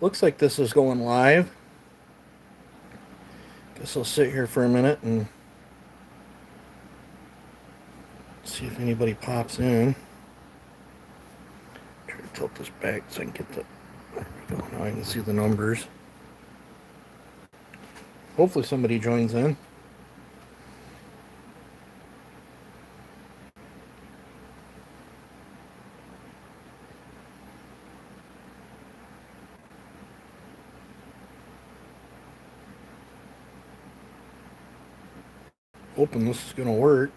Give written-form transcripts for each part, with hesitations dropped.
Looks like this is going live. Guess I'll sit here for a minute and see if anybody pops in. Try to tilt this back so I can get the. There we go. Now I can see the numbers. Hopefully somebody joins in. Hoping this is gonna work.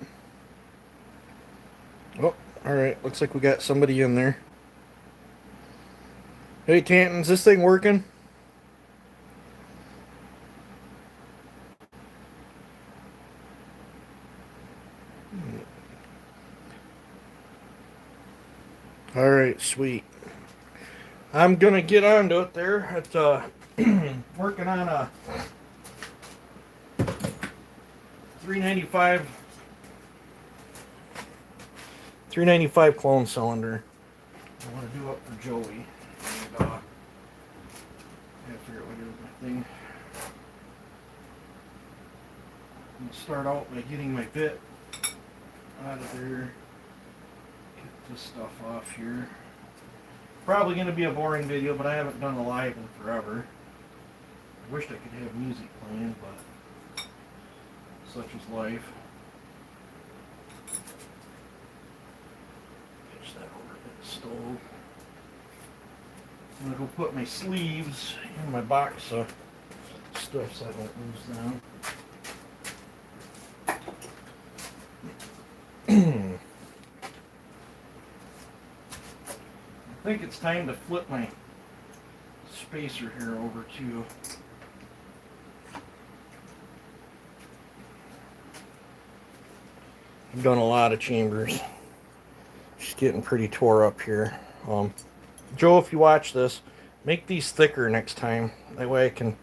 Oh, all right. Looks like we got somebody in there. Hey, Tanton, is this thing working? All right, sweet. I'm gonna get onto it there. It's working on a 395 clone cylinder. I want to do it for Joey. And I gotta figure out what to do with my thing. I'm gonna start out by getting my bit out of there. Get this stuff off here. Probably gonna be a boring video, but I haven't done a live in forever. I wished I could have music playing, but such is life. Pitch that over to the stove. I'm gonna go put my sleeves in my box of stuff so I don't lose them. I think it's time to flip my spacer here over to I've done a lot of chambers. Just getting pretty tore up here. Joe, if you watch this, make these thicker next time. That way I can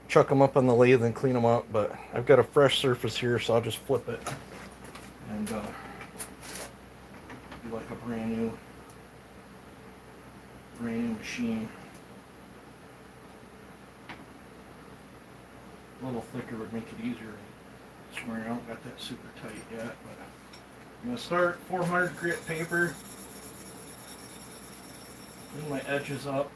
chuck them up on the lathe and clean them up. But I've got a fresh surface here, so I'll just flip it and do like a brand new machine. A little thicker would make it easier. I swear I don't got that super tight yet, but I'm gonna start 400 grit paper. Clean my edges up.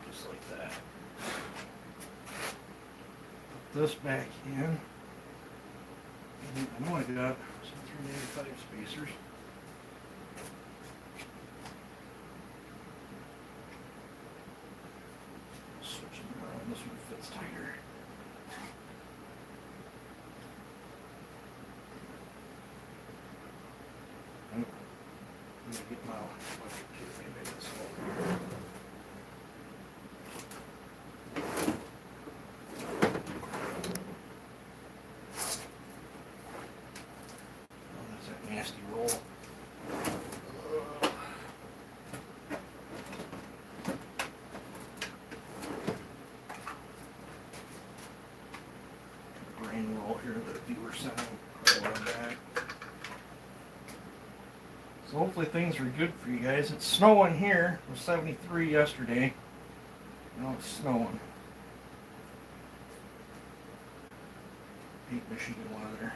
Just like that. Put this back in. I know I got some 385 spacers. Switch them around. This one fits tighter. I'm gonna get my electric kit maybe this over. Nasty roll. Grain roll here that a viewer sent a while back. So hopefully things are good for you guys. It's snowing here. It was 73 yesterday. Now it's snowing. Hate Michigan weather.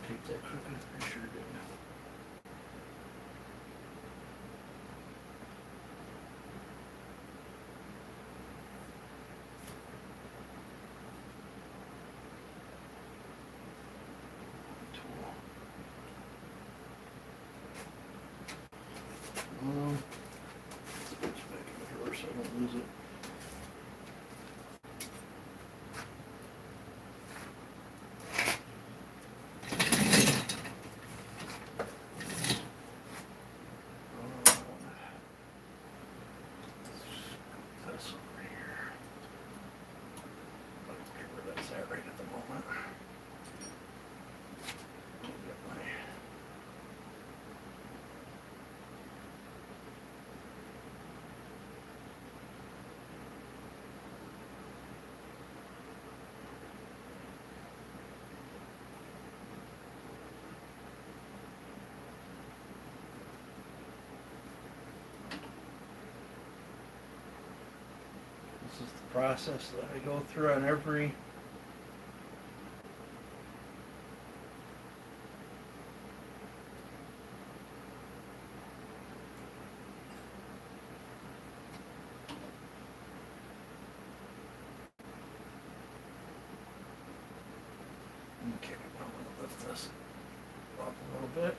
Take that crooked, I sure did. Put this back in the drawer so I don't lose it. process that I go through on every okay, I'm gonna lift this up a little bit.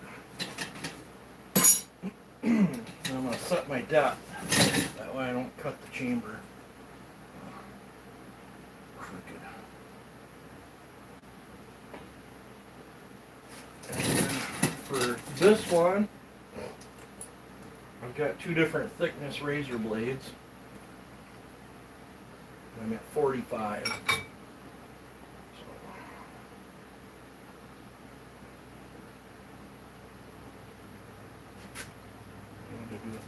And I'm gonna set my depth. That way I don't cut the chamber crooked. And then for this one, I've got two different thickness razor blades. I'm at 45. So, I'm going to do it.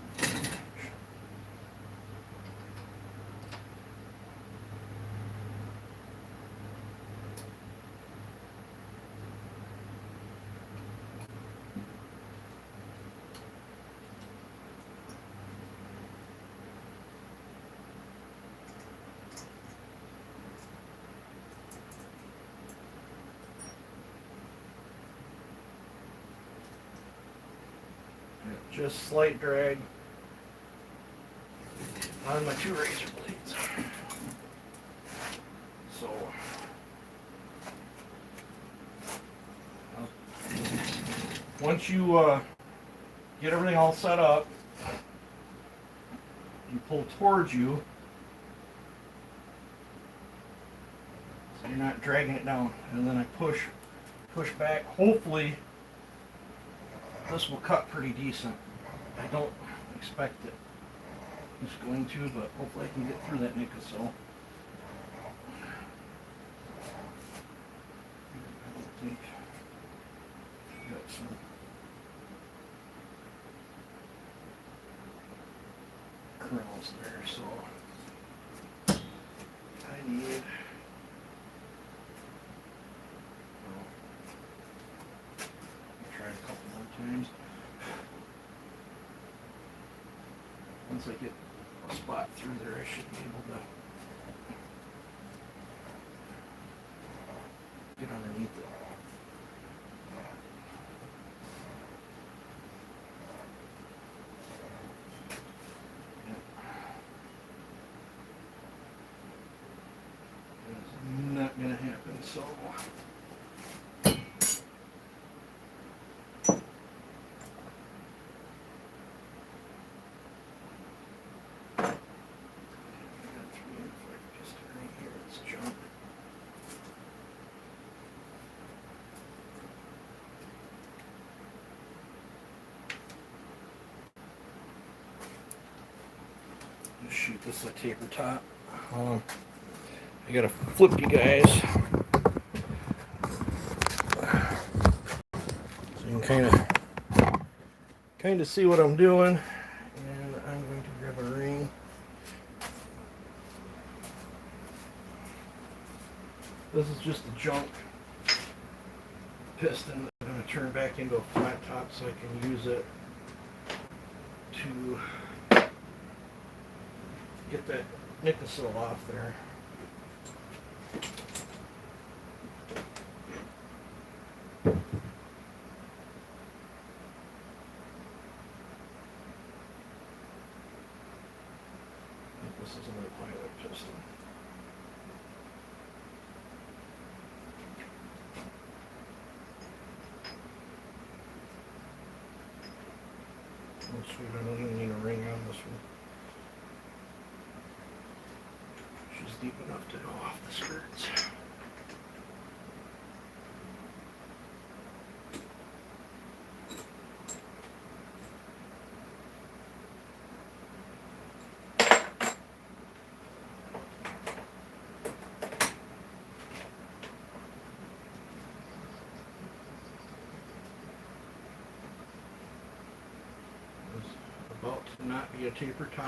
Just slight drag on my two razor blades. So once you get everything all set up, you pull towards you so you're not dragging it down, and then I push back. Hopefully this will cut pretty decent. I don't expect it it's going to, but hopefully I can get through that Nickel. I don't think got some kernels there, so I need try a couple more times. Once I get a spot through there, I should be able to get underneath it. It's not going to happen, so shoot, this is a taper top. I gotta flip you guys so you can kind of see what I'm doing. And I'm going to grab a ring. This is just a junk piston that I'm going to turn back into a flat top so I can use it to get that nickel off there. This is another pilot piston. Oh sweet, I don't even need a ring on this one. She's deep enough to go off the skirts. About to not be a taper top.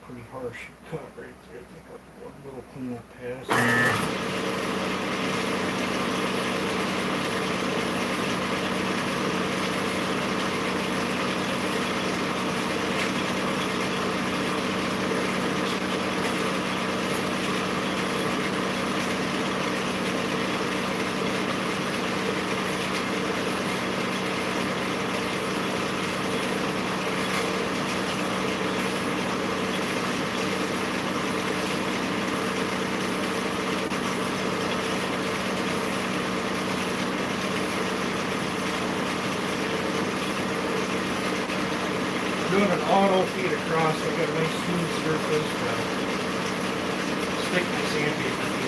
pretty harsh cut right there. I think I'll do one little cleanup pass. Doing an auto feed across, so I got a nice smooth surface to stick my sandpaper to.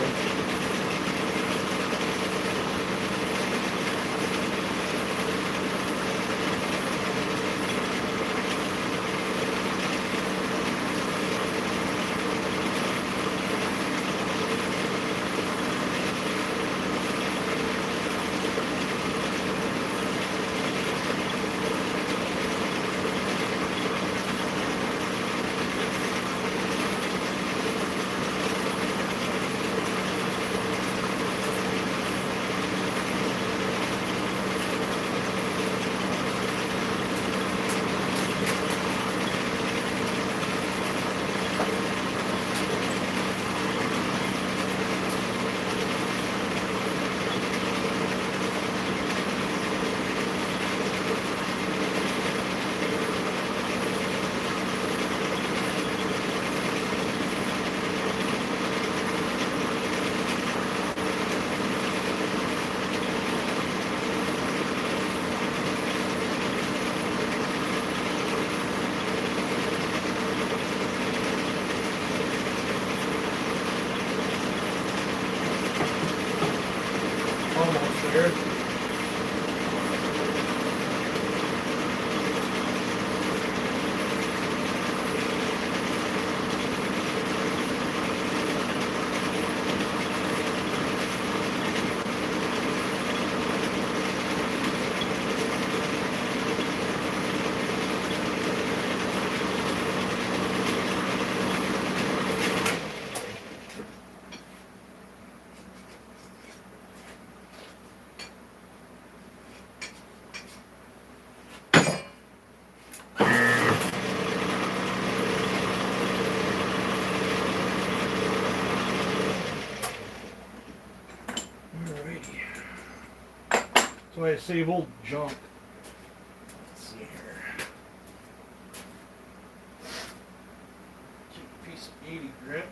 Almost there. So I save old junk. Let's see here. Take a piece of 80 grit.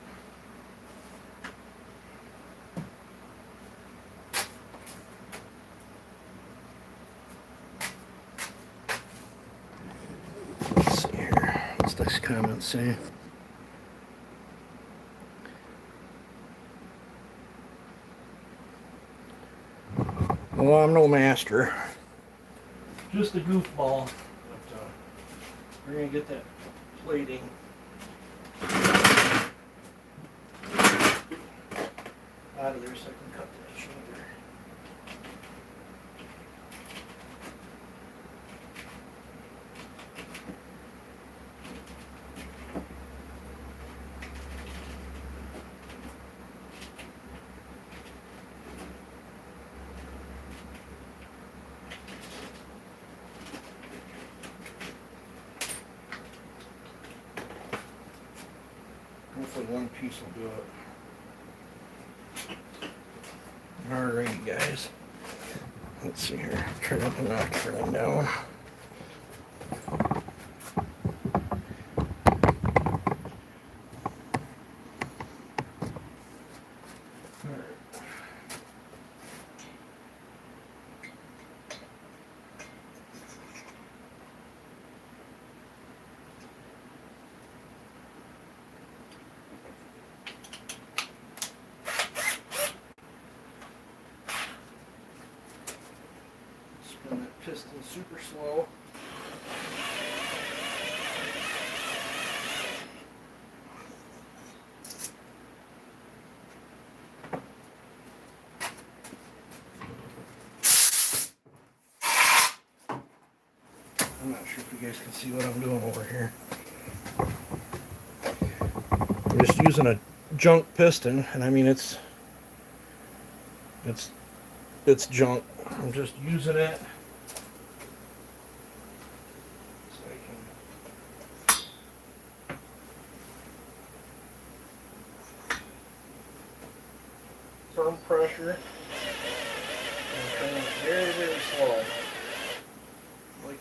Let's see here. What's this comment say? Well, I'm no master. Just a goofball. But we're going to get that plating out of there so I can cut that shoulder. Hopefully one piece will do it. Alrighty guys. Let's see here. Try not to knock everything down. Spin that piston super slow. I'm not sure if you guys can see what I'm doing over here. just using a junk piston, and I mean it's junk. I'm just using it so I can firm pressure and turn it very, very slow. Like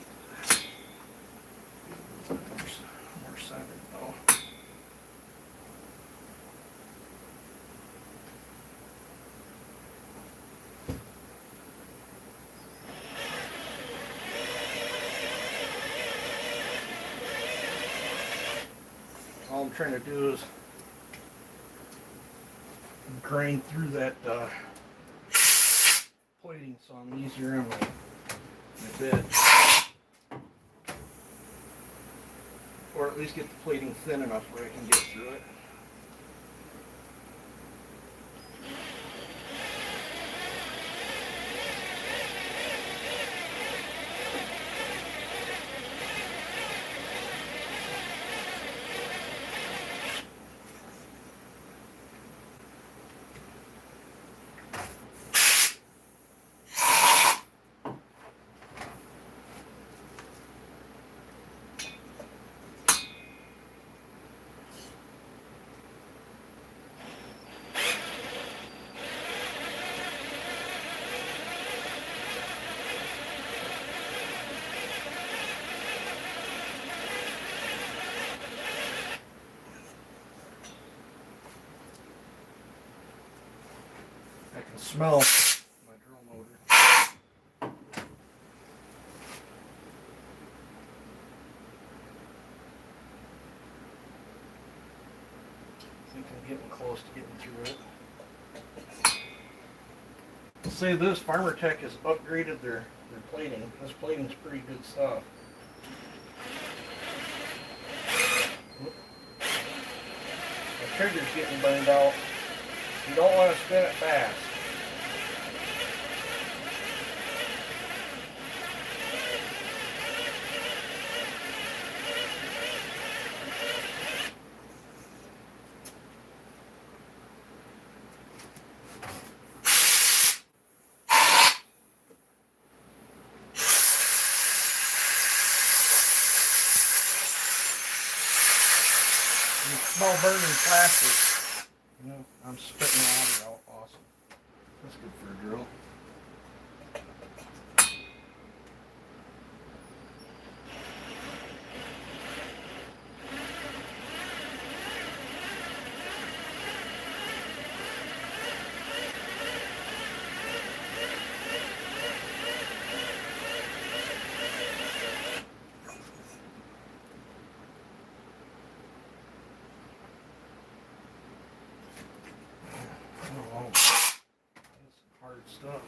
more centered though. All I'm trying to do is grind through that plating so I'm easier on my bit. Or at least get the plating thin enough where I can get through it. I can smell my drill motor. I think I'm getting close to getting through it. I'll say this, Farmer Tech has upgraded their plating. This plating's pretty good stuff. The trigger's getting burned out. You don't want to spin it fast. Small burning plastic. You know, I'm spitting water out. Awesome. That's good for a drill. Oh, that's hard stuff.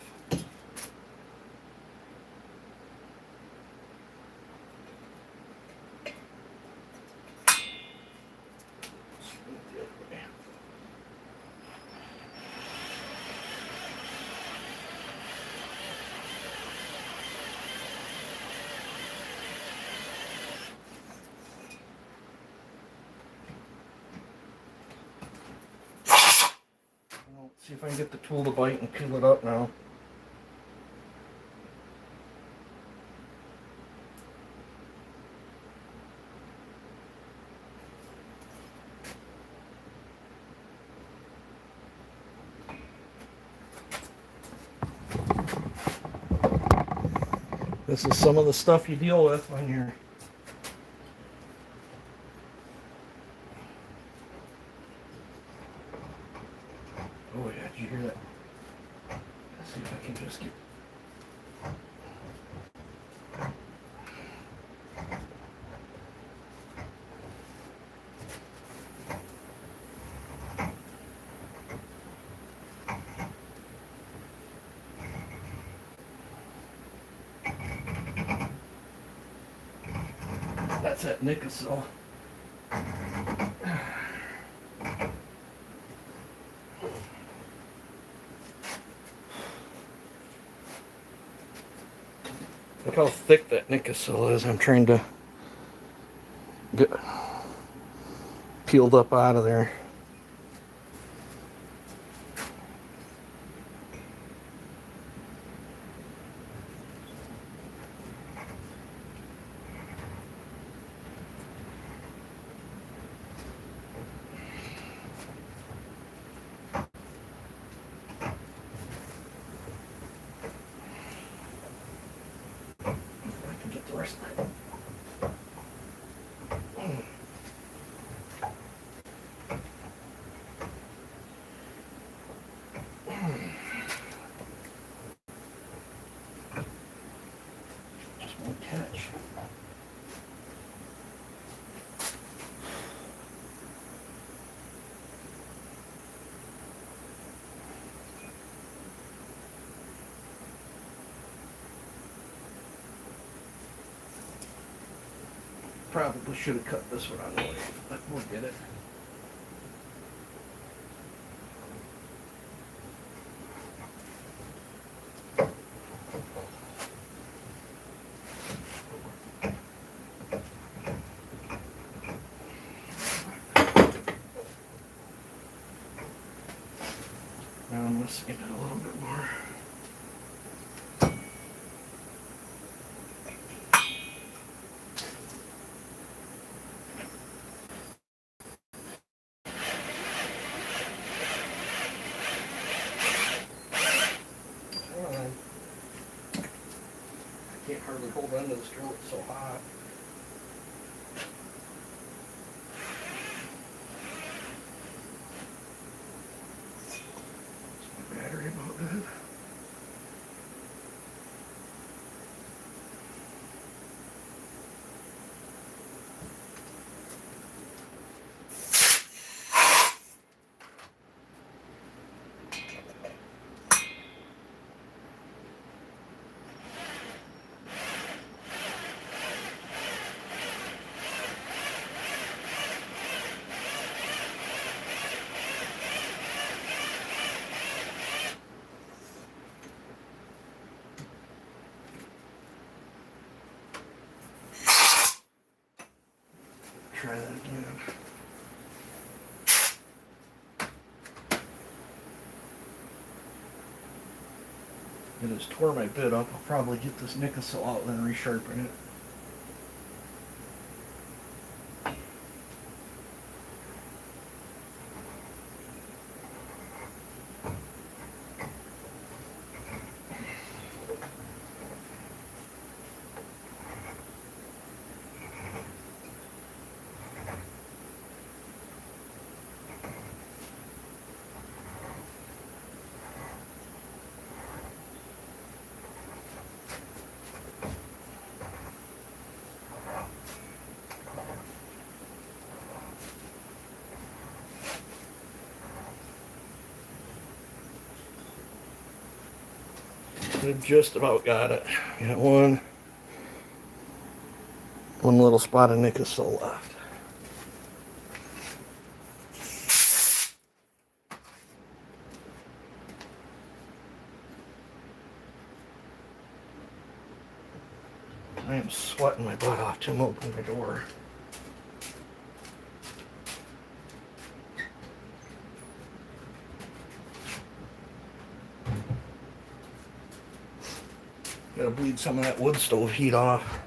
Spin it the other way. See if I can get the tool to bite and peel it up now. This is some of the stuff you deal with when you're oh yeah, did you hear that? Let's see if I can just get that's that Nickel. Look how thick that Nickel is. I'm trying to get peeled up out of there. course. Just won't catch. Probably should have cut this one on the way, but we'll get it. Now I'm going to skin it a little bit more. Can't hardly hold on to this drill, it's so hot. Is my battery about good? Try that again. It has tore my bit up. I'll probably get this nickel out and then resharpen it. I've just about got it. Got one little spot of nickel left. I am sweating my butt off to open the door. Gotta bleed some of that wood stove heat off.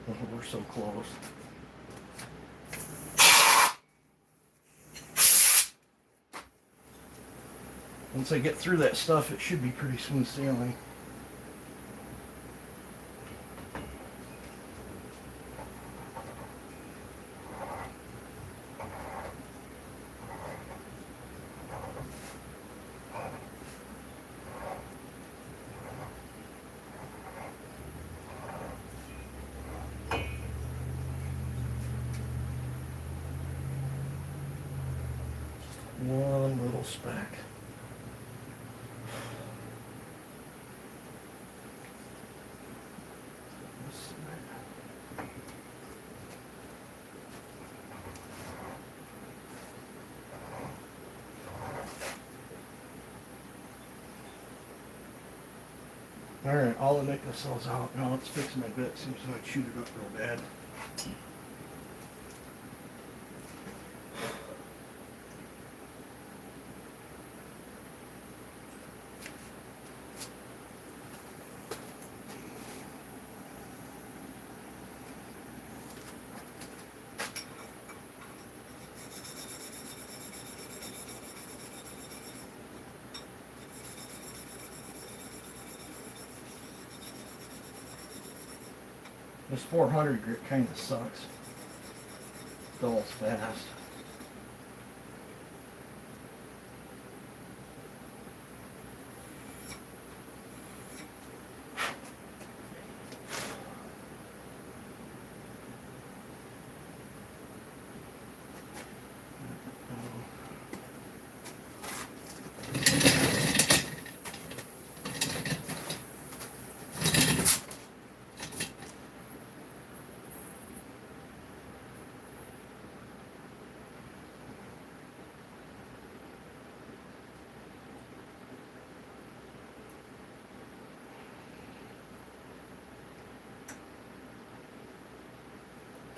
Oh, we're so close. Once I get through that stuff, it should be pretty smooth sailing. One little speck. Alright, all the nickel cells out. Now let's fix my bit. Seems like I chewed it up real bad. This 400 grit kind of sucks. Dulls fast.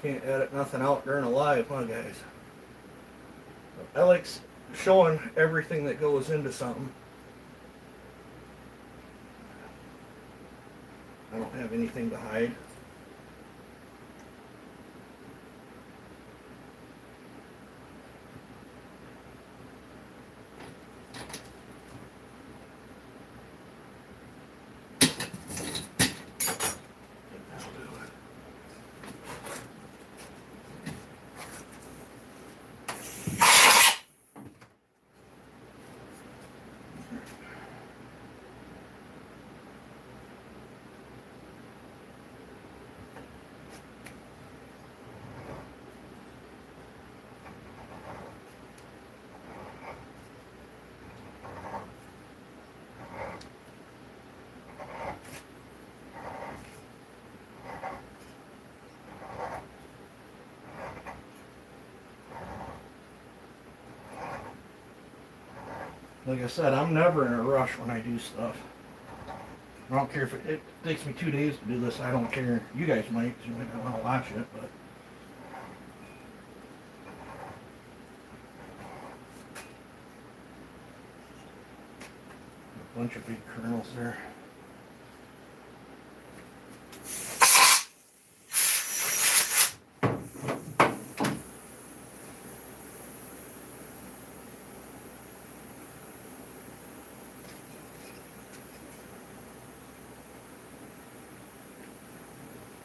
Can't edit nothing out during a live, huh, guys? I like showing everything that goes into something. I don't have anything to hide. Like I said, I'm never in a rush when I do stuff. I don't care if it takes me 2 days to do this. I don't care. You guys might, because you might not want to watch it, but a bunch of big kernels there.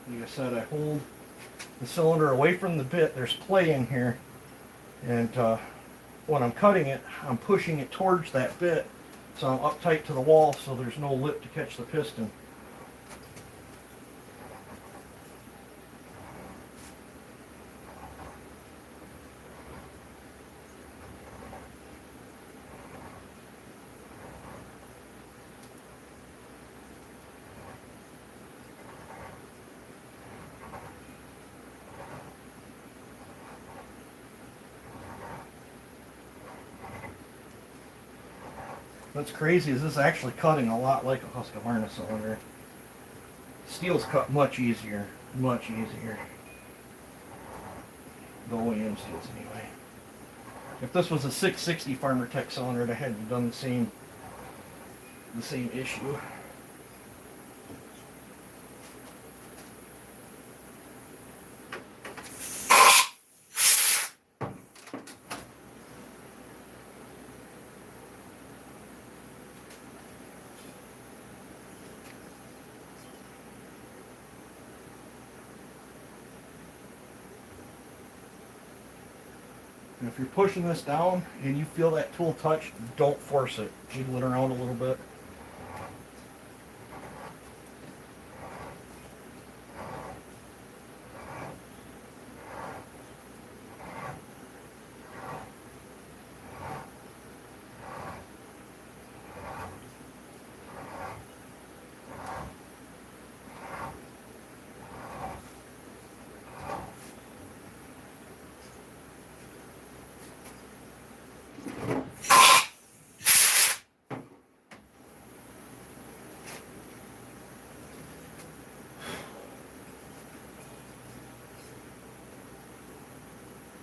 Like I said, I hold the cylinder away from the bit. There's play in here, and when I'm cutting it, I'm pushing it towards that bit, so I'm up tight to the wall, so there's no lip to catch the piston. What's crazy is this is actually cutting a lot like a Husqvarna cylinder. Steel's cut much easier, much easier. The OEM steels anyway. If this was a 660 Farmer Tech cylinder, it had done the same issue. And if you're pushing this down and you feel that tool touch, don't force it. Jiggle it around a little bit.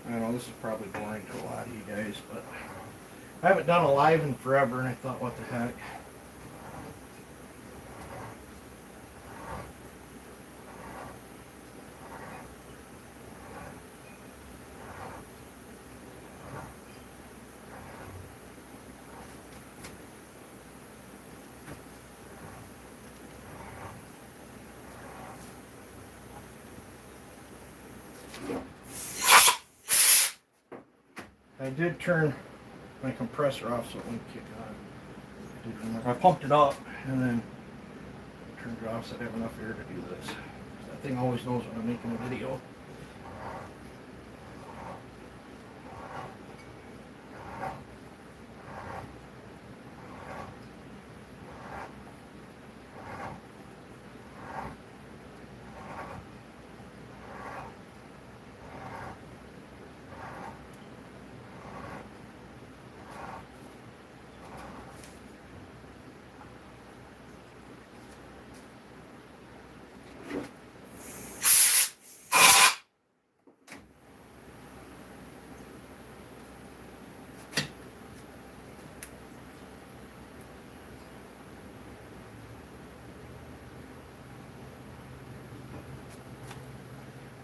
I know this is probably boring to a lot of you guys, but I haven't done a live in forever, and I thought, what the heck. I did turn my compressor off so it wouldn't kick on. I did remember. I pumped it up and then turned it off so I have enough air to do this. That thing always knows when I'm making a video.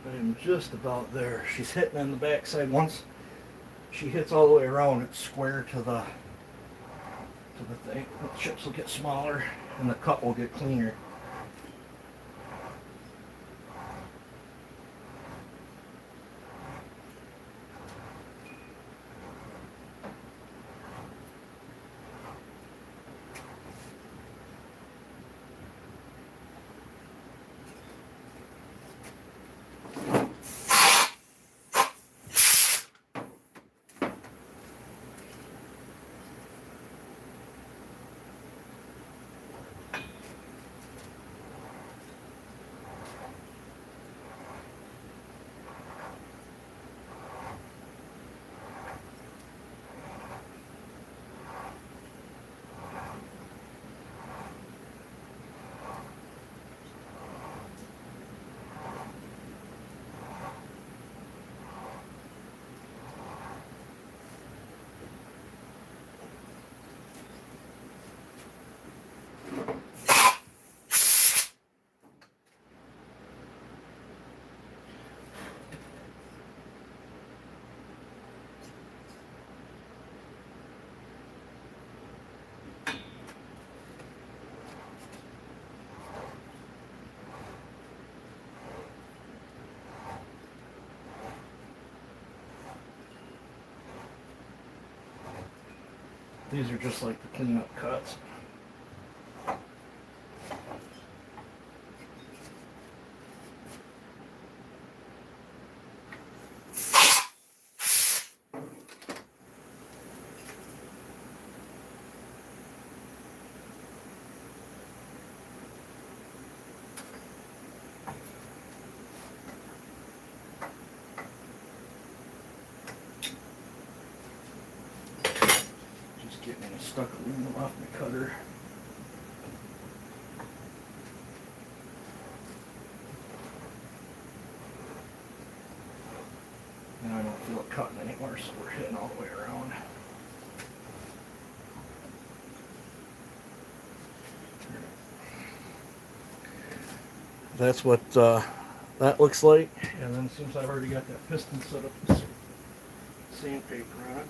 I'm just about there. She's hitting on the backside. Once she hits all the way around, it's square to the thing. The chips will get smaller and the cut will get cleaner. These are just like the cleanup cuts. Getting any stuck aluminum off my cutter. Now I don't feel it cutting anymore, so we're hitting all the way around. That's what that looks like. And then since I've already got that piston set up with sandpaper on it,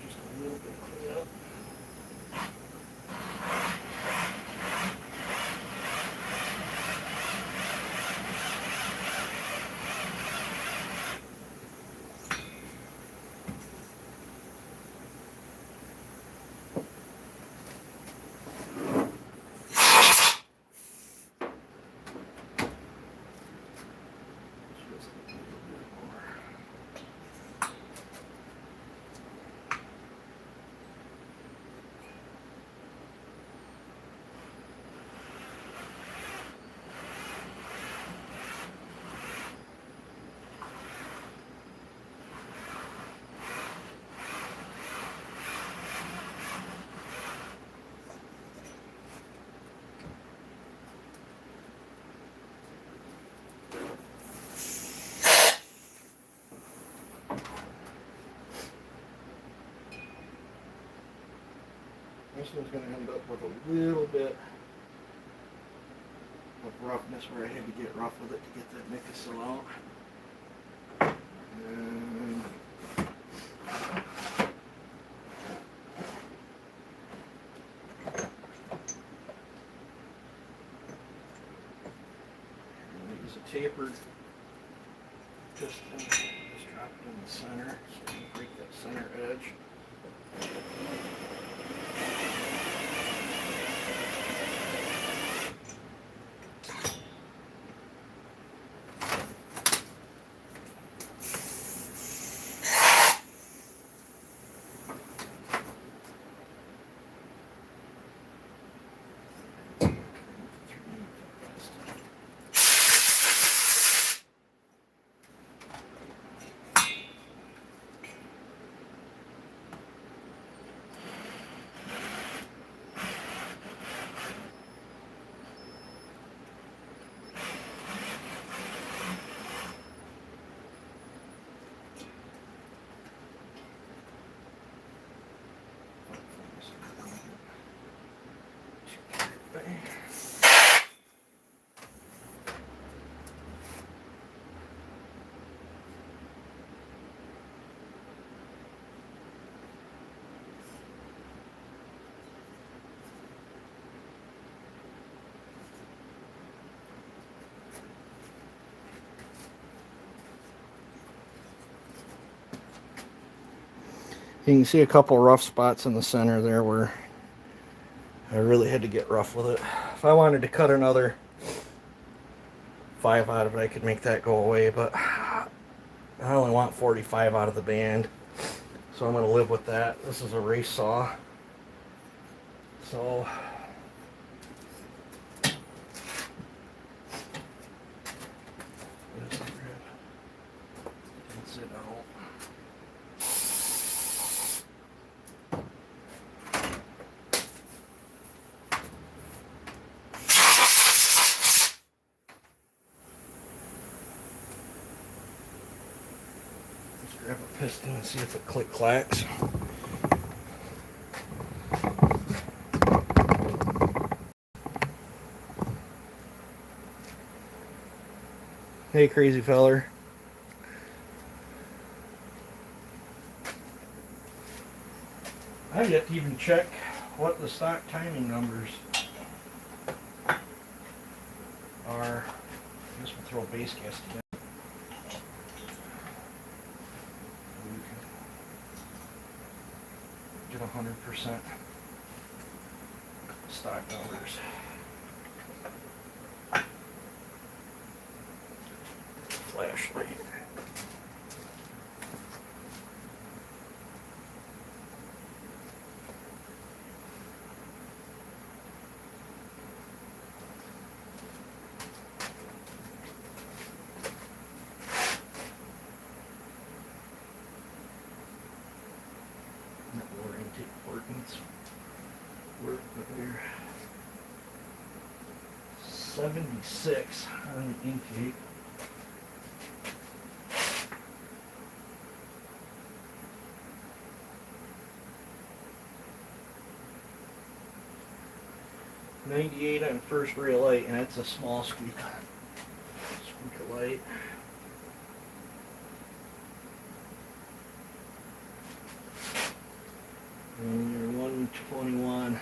just a little bit of cleanup. This one's going to end up with a little bit of roughness where I had to get rough with it to get that nickel out. And use a tapered just drop it in the center so you break that center edge. You can see a couple rough spots in the center there where I really had to get rough with it. If I wanted to cut another 5 out of it, I could make that go away, but I only want 45 out of the band, so I'm going to live with that. This is a race saw, so rinse it out. Grab a piston and see if it click-clacks. Hey, crazy feller. I've yet to even check what the stock timing numbers are. I guess we'll throw a base gasket in. Get 100% stock numbers. Flashlight. Work there. 76 on the intake. $98 on first ray of light, and it's a small squeak of light. And you're 121 on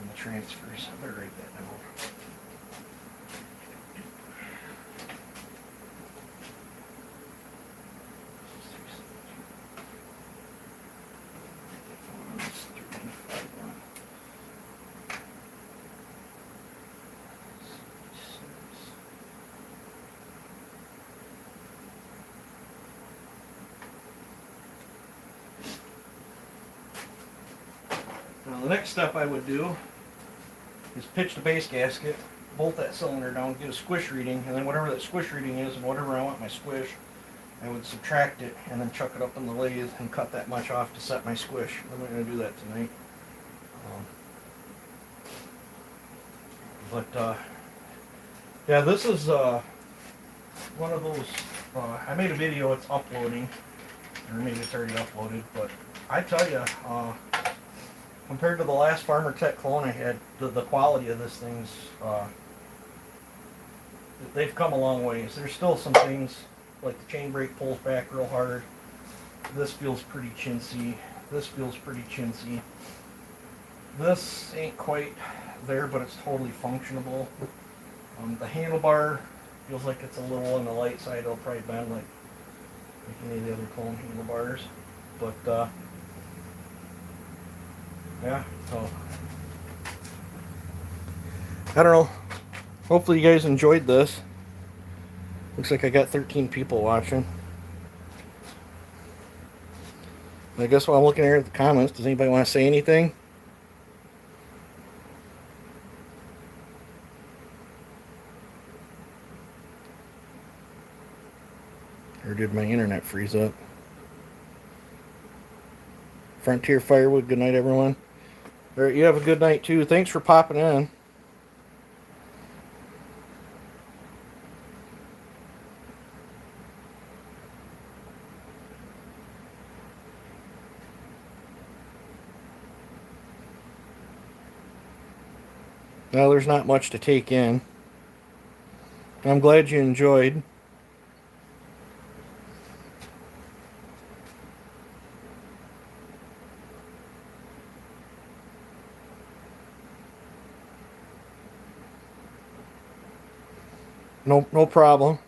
the transfers. I better write that down. Now the next step I would do is pitch the base gasket, bolt that cylinder down, get a squish reading, and then whatever that squish reading is and whatever I want my squish, I would subtract it and then chuck it up in the lathe and cut that much off to set my squish. I'm not going to do that tonight. Yeah, this is one of those, I made a video, it's uploading, or maybe it's already uploaded, but I tell you, compared to the last Farmer Tech clone I had, the quality of this thing's, they've come a long ways. There's still some things, like the chain brake pulls back real hard. This feels pretty chintzy. This feels pretty chintzy. This ain't quite there, but it's totally functionable. The handlebar feels like it's a little on the light side, it'll probably bend like any of the other cone handlebars. But yeah, so I don't know. Hopefully you guys enjoyed this. Looks like I got 13 people watching. I guess while I'm looking here at the comments, does anybody want to say anything? Or did my internet freeze up? Frontier Firewood, good night, everyone. All right, you have a good night, too. Thanks for popping in. Well, there's not much to take in. I'm glad you enjoyed. No problem.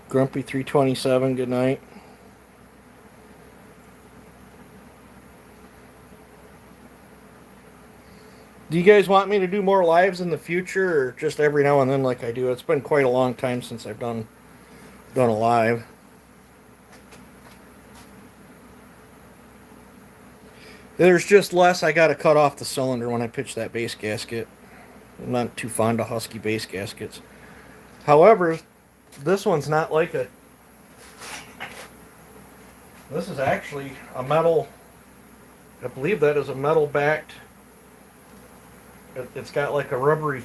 Grumpy 327, good night. Do you guys want me to do more lives in the future, or just every now and then like I do? It's been quite a long time since I've done a live. There's just less I gotta cut off the cylinder when I pitch that base gasket. I'm not too fond of Husky base gaskets. However, this one's not like a... This is actually a metal... I believe that is a metal backed... It's got like a rubbery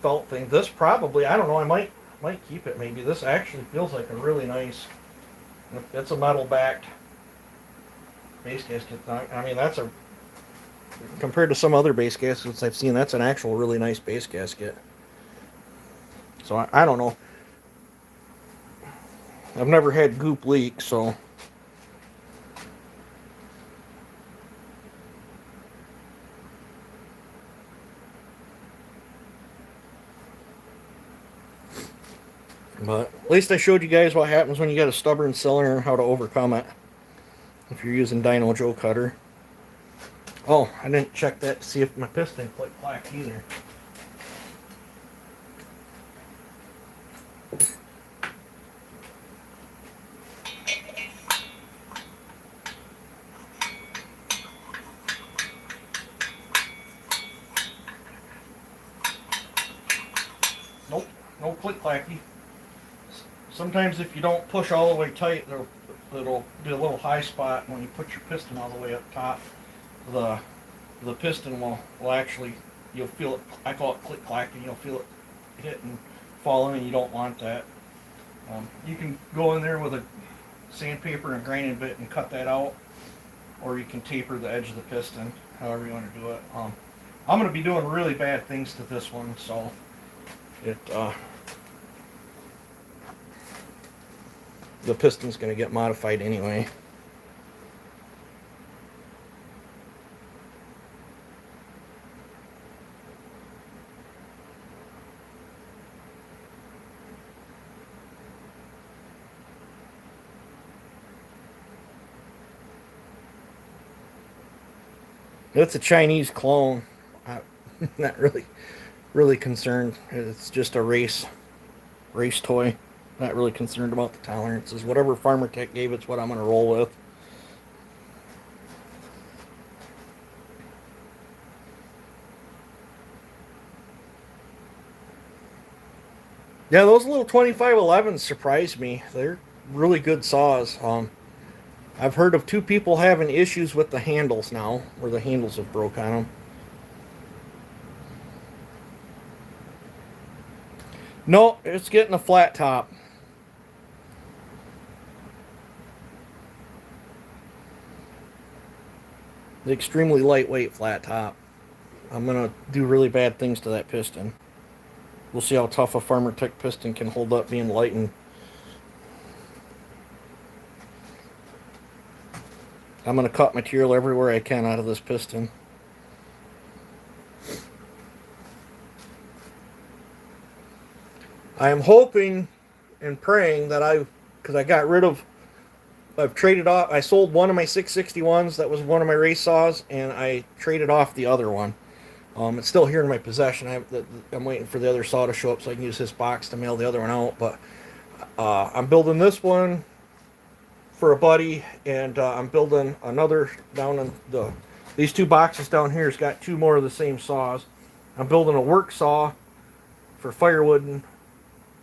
felt thing. This probably, I don't know, I might keep it maybe. This actually feels like a really nice... It's a metal backed base gasket. I mean, that's a... Compared to some other base gaskets I've seen, that's an actual really nice base gasket. So I don't know. I've never had goop leak, so... But at least I showed you guys what happens when you got a stubborn cylinder and how to overcome it. If you're using Dyno Joe Cutter. Oh, I didn't check that to see if my piston click-clacked either. Nope, no click-clacky. Sometimes if you don't push all the way tight, it'll be a little high spot when you put your piston all the way up top. The piston will actually, you'll feel it, I call it click-clacking, you'll feel it hit and fall in, and you don't want that. You can go in there with a sandpaper and grinding bit and cut that out, or you can taper the edge of the piston, however you want to do it. I'm going to be doing really bad things to this one, so the piston's going to get modified anyway. It's a Chinese clone. I'm not really concerned. It's just a race toy. Not really concerned about the tolerances. Whatever Farmer Tech gave, it's what I'm going to roll with. Yeah, those little 2511s surprised me. They're really good saws. I've heard of 2 people having issues with the handles now, where the handles have broke on them. No, it's getting a flat top. The extremely lightweight flat top. I'm going to do really bad things to that piston. We'll see how tough a Farmer Tech piston can hold up being lightened. I'm going to cut material everywhere I can out of this piston. I am hoping and praying that because I've traded off, I sold one of my 661s, that was one of my race saws, and I traded off the other one. It's still here in my possession. I'm waiting for the other saw to show up so I can use this box to mail the other one out, but I'm building this one for a buddy, and I'm building another down in these two boxes down here has got two more of the same saws. I'm building a work saw for firewood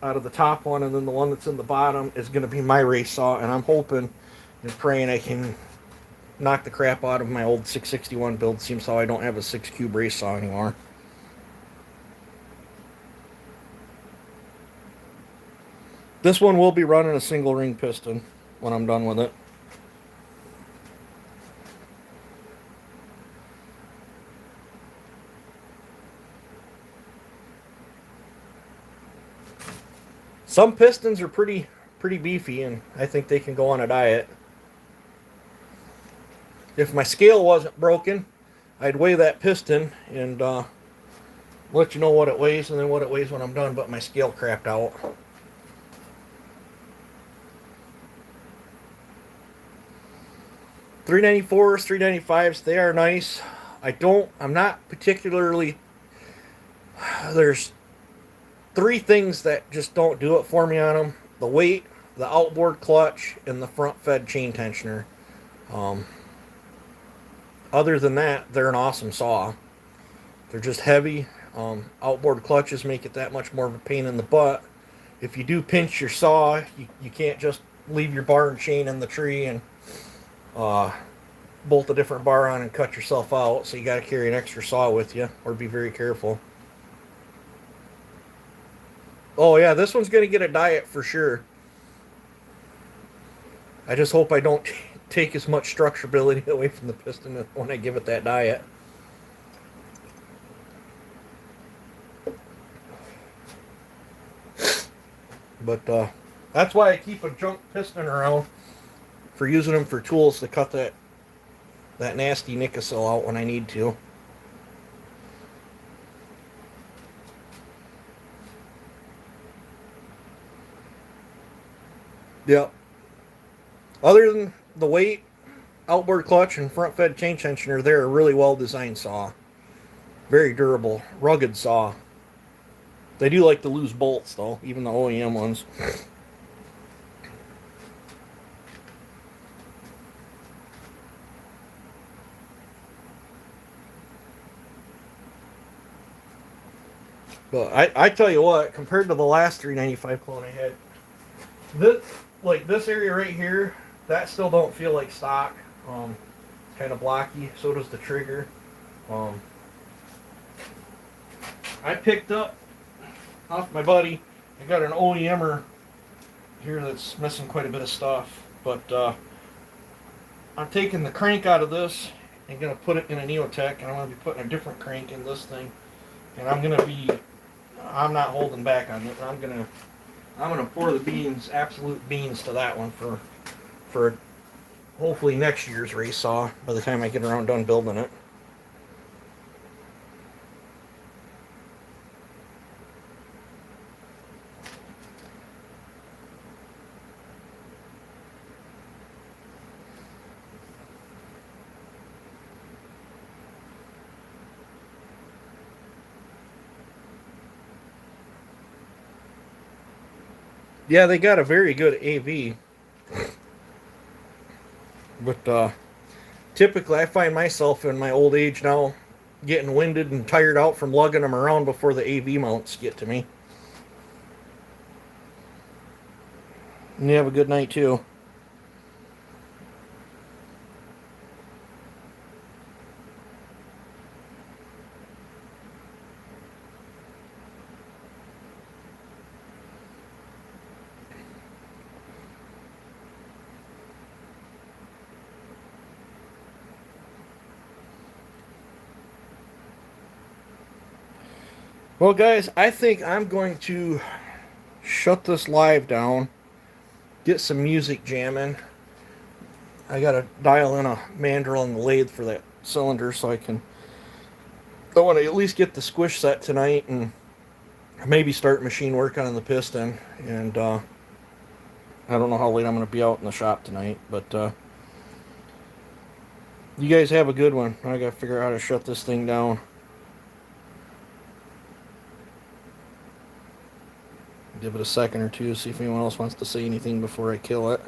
out of the top one, and then the one that's in the bottom is going to be my race saw, and I'm hoping and praying I can knock the crap out of my old 661 build. Seems how I don't have a 6-cube race saw anymore. This one will be running a single ring piston when I'm done with it. Some pistons are pretty beefy, and I think they can go on a diet. If my scale wasn't broken, I'd weigh that piston and let you know what it weighs and then what it weighs when I'm done, but my scale crapped out. .394s, .395s, they are nice. I'm not particularly, there's three things that just don't do it for me on them: the weight, the outboard clutch, and the front fed chain tensioner. Other than that, they're an awesome saw. They're just heavy. Outboard clutches make it that much more of a pain in the butt. If you do pinch your saw, you can't just leave your bar and chain in the tree and bolt a different bar on and cut yourself out. So you got to carry an extra saw with you, or be very careful. Oh yeah, this one's going to get a diet for sure. I just hope I don't take as much structurability away from the piston when I give it that diet. But that's why I keep a junk piston around, for using them for tools to cut that nasty nickel out when I need to. Yep. Other than the weight, outboard clutch, and front fed chain tensioner, they're a really well designed saw. Very durable, rugged saw. They do like to lose bolts though, even the OEM ones. But I tell you what, compared to the last 395 clone I had, this area right here, that still don't feel like stock. Kind of blocky. So does the trigger. I picked up off my buddy. I got an OEMer here that's missing quite a bit of stuff, but I'm taking the crank out of this and gonna put it in a Neotech, and I'm gonna be putting a different crank in this thing, and I'm not holding back on it. I'm gonna pour the beans, absolute beans, to that one for hopefully next year's race saw by the time I get around done building it. Yeah, they got a very good AV. But typically I find myself in my old age now getting winded and tired out from lugging them around before the AV mounts get to me. And you have a good night too. Well, guys, I think I'm going to shut this live down, get some music jamming. I gotta dial in a mandrel and the lathe for that cylinder so I want to at least get the squish set tonight and maybe start machine work on the piston. And I don't know how late I'm going to be out in the shop tonight, but you guys have a good one. I got to figure out how to shut this thing down. Give it a second or two, see if anyone else wants to say anything before I kill it.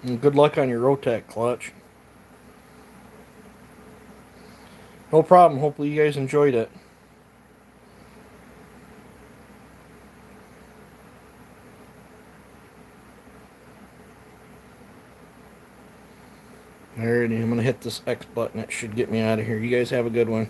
And good luck on your Rotec clutch. No problem. Hopefully you guys enjoyed it. Alrighty, I'm going to hit this X button. It should get me out of here. You guys have a good one.